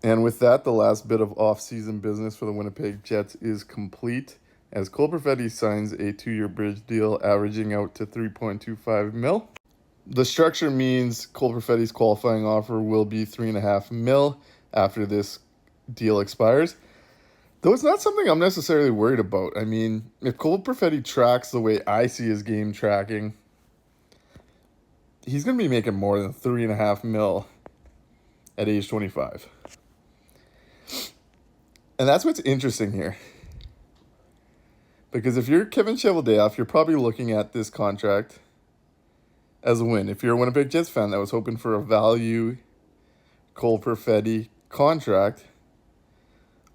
And with that, the last bit of off-season business for the Winnipeg Jets is complete, as Cole Perfetti signs a 2-year bridge deal averaging out to $3.25 million. The structure means Cole Perfetti's qualifying offer will be $3.5 million after this deal expires. Though it's not something I'm necessarily worried about. I mean, if Cole Perfetti tracks the way I see his game tracking, he's going to be making more than $3.5 million at age 25. And that's what's interesting here. Because if you're Kevin Cheveldayoff, you're probably looking at this contract as a win. If you're a Winnipeg Jets fan that was hoping for a value Cole Perfetti contract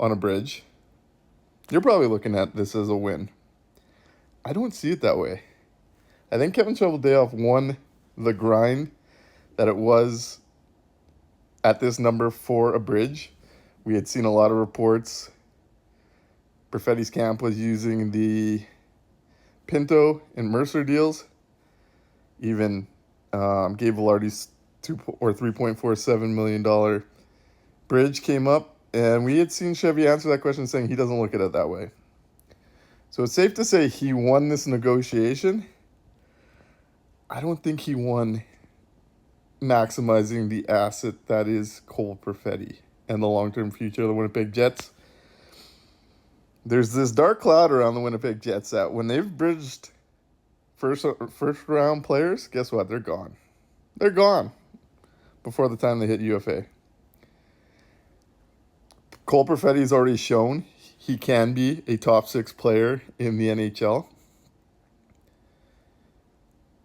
on a bridge, you're probably looking at this as a win. I don't see it that way. I think Kevin Cheveldayoff won the grind that it was at this number for a bridge. We had seen a lot of reports. Perfetti's camp was using the Pinto and Mercer deals. Even Gabe Velarde's $3.47 million bridge came up. And we had seen Chevy answer that question saying he doesn't look at it that way. So it's safe to say he won this negotiation. I don't think he won maximizing the asset that is Cole Perfetti and the long-term future of the Winnipeg Jets. There's this dark cloud around the Winnipeg Jets that when they've bridged first-round players, guess what? They're gone. They're gone before the time they hit UFA. Cole Perfetti's already shown he can be a top 6 player in the NHL.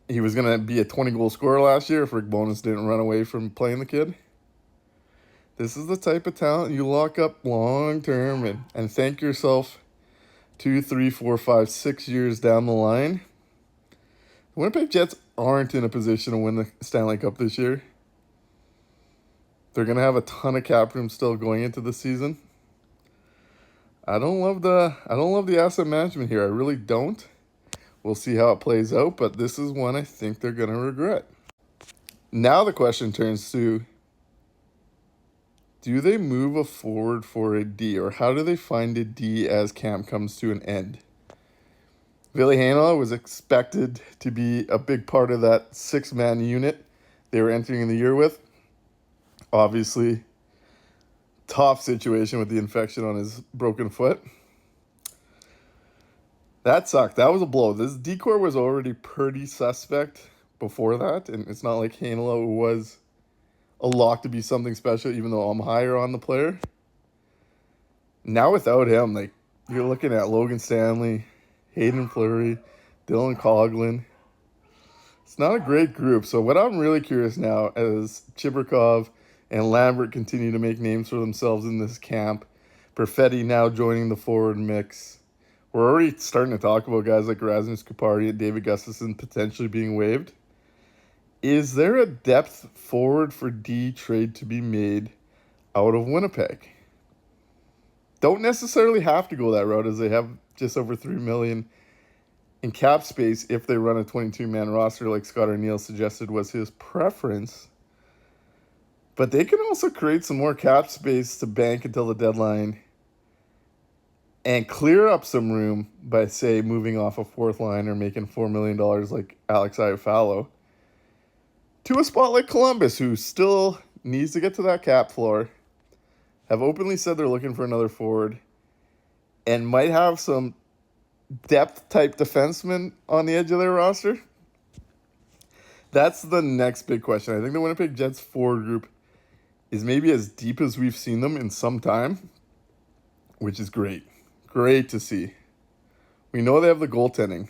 He was going to be a 20-goal scorer last year if Rick Bowness didn't run away from playing the kid. This is the type of talent you lock up long-term and thank yourself 2, 3, 4, 5, 6 years down the line. The Winnipeg Jets aren't in a position to win the Stanley Cup this year. They're going to have a ton of cap room still going into the season. I don't love the asset management here. I really don't. We'll see how it plays out, but this is one I think they're going to regret. Now the question turns to, do they move a forward for a D, or how do they find a D as camp comes to an end? Ville Heinola was expected to be a big part of that 6-man unit they were entering the year with. Obviously, tough situation with the infection on his broken foot. That sucked. That was a blow. This decor was already pretty suspect before that, and it's not like Heinola was a lock to be something special, even though I'm higher on the player. Now without him, like, you're looking at Logan Stanley, Hayden Fleury, Dylan Coughlin. It's not a great group. So what I'm really curious now, as Chibrikov and Lambert continue to make names for themselves in this camp, Perfetti now joining the forward mix. We're already starting to talk about guys like Rasmus Kupari and David Gustafsson potentially being waived. Is there a depth forward for D trade to be made out of Winnipeg? Don't necessarily have to go that route, as they have just over $3 million in cap space if they run a 22-man roster like Scott O'Neill suggested was his preference. But they can also create some more cap space to bank until the deadline and clear up some room by, say, moving off a fourth line or making $4 million like Alex Iafallo to a spot like Columbus, who still needs to get to that cap floor, have openly said they're looking for another forward, and might have some depth-type defensemen on the edge of their roster. That's the next big question. I think the Winnipeg Jets forward group is maybe as deep as we've seen them in some time, which is great. Great to see. We know they have the goaltending.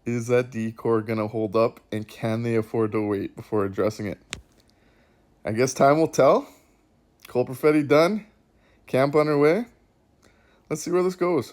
Is that D-core going to hold up, and can they afford to wait before addressing it? I guess time will tell. Cole Perfetti done. Camp underway. Let's see where this goes.